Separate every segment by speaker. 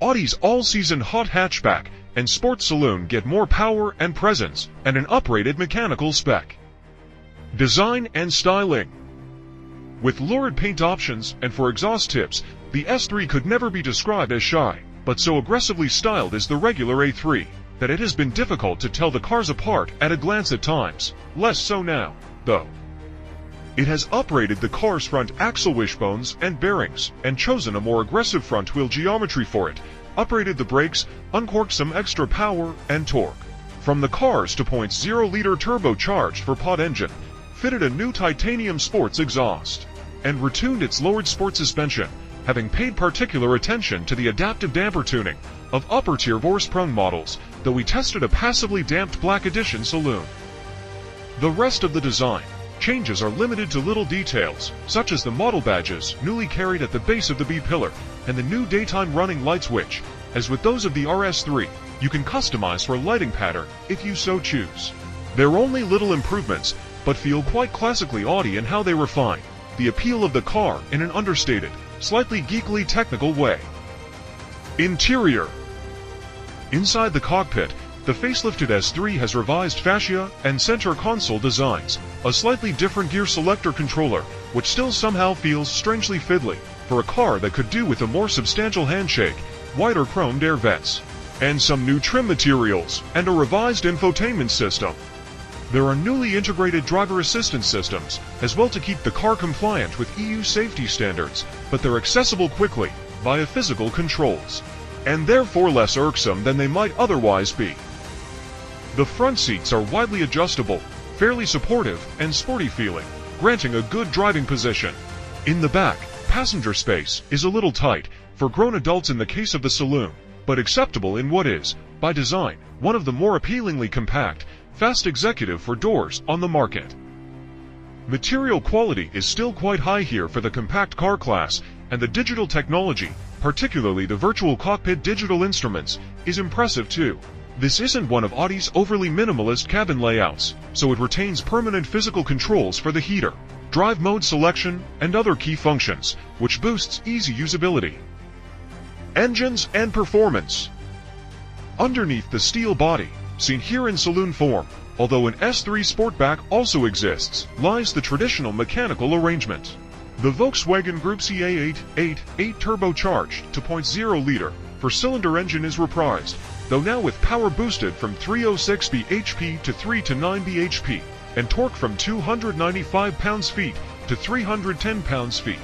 Speaker 1: Audi's all-season hot hatchback and sports saloon get more power and presence and an uprated mechanical spec. Design and styling. With lurid paint options and for exhaust tips, the S3 could never be described as shy, but so aggressively styled is the regular A3 that it has been difficult to tell the cars apart at a glance at times. Less so now, though. It has uprated the car's front axle wishbones and bearings and chosen a more aggressive front wheel geometry for it, uprated the brakes, uncorked some extra power and torque. From the cars to 0.0-liter turbocharged four-pot engine, fitted a new titanium sports exhaust, and retuned its lowered sport suspension, having paid particular attention to the adaptive damper tuning of upper-tier Vorsprung models, though we tested a passively damped black edition saloon. The rest of the design changes are limited to little details, such as the model badges newly carried at the base of the B-pillar and the new daytime running light switch. As with those of the RS3, you can customize for a lighting pattern if you so choose. They're only little improvements, but feel quite classically Audi in how they refine the appeal of the car in an understated, slightly geekily technical way. Interior. Inside the cockpit, the facelifted S3 has revised fascia and center console designs, a slightly different gear selector controller, which still somehow feels strangely fiddly for a car that could do with a more substantial handshake, wider chromed air vents, and some new trim materials, and a revised infotainment system. There are newly integrated driver assistance systems, as well to keep the car compliant with EU safety standards, but they're accessible quickly via physical controls, and therefore less irksome than they might otherwise be. The front seats are widely adjustable, fairly supportive and sporty feeling, granting a good driving position. In the back, passenger space is a little tight for grown adults in the case of the saloon, but acceptable in what is, by design, one of the more appealingly compact, fast executive for doors on the market. Material quality is still quite high here for the compact car class, and the digital technology, particularly the virtual cockpit digital instruments, is impressive too. This isn't one of Audi's overly minimalist cabin layouts, so it retains permanent physical controls for the heater, drive mode selection, and other key functions, which boosts easy usability. Engines and performance. Underneath the steel body, seen here in saloon form, although an S3 Sportback also exists, lies the traditional mechanical arrangement. The Volkswagen Group CA8 turbocharged 2.0-liter four-cylinder engine is reprised, though now with power boosted from 306 bhp to 309 bhp, and torque from 295 pounds-feet to 310 pounds-feet.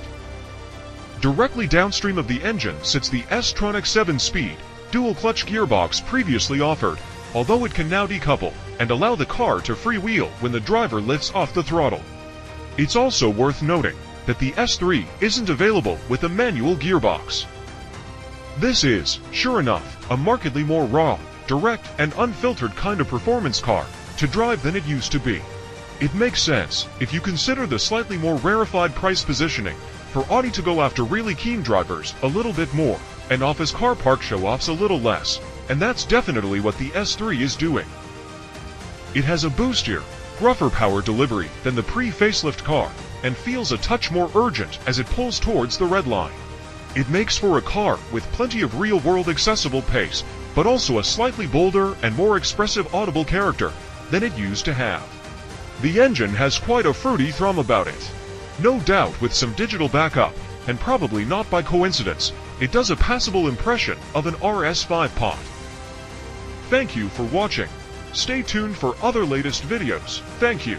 Speaker 1: Directly downstream of the engine sits the S-tronic 7-speed, dual-clutch gearbox previously offered, although it can now decouple and allow the car to freewheel when the driver lifts off the throttle. It's also worth noting that the S3 isn't available with a manual gearbox. This is, sure enough, a markedly more raw, direct, and unfiltered kind of performance car to drive than it used to be. It makes sense if you consider the slightly more rarefied price positioning for Audi to go after really keen drivers a little bit more and office car park show-offs a little less, and that's definitely what the S3 is doing. It has a boostier, gruffer power delivery than the pre-facelift car and feels a touch more urgent as it pulls towards the red line. It makes for a car with plenty of real-world accessible pace, but also a slightly bolder and more expressive audible character than it used to have. The engine has quite a fruity thrum about it. No doubt with some digital backup, and probably not by coincidence, it does a passable impression of an RS5 pot. Thank you for watching. Stay tuned for other latest videos. Thank you.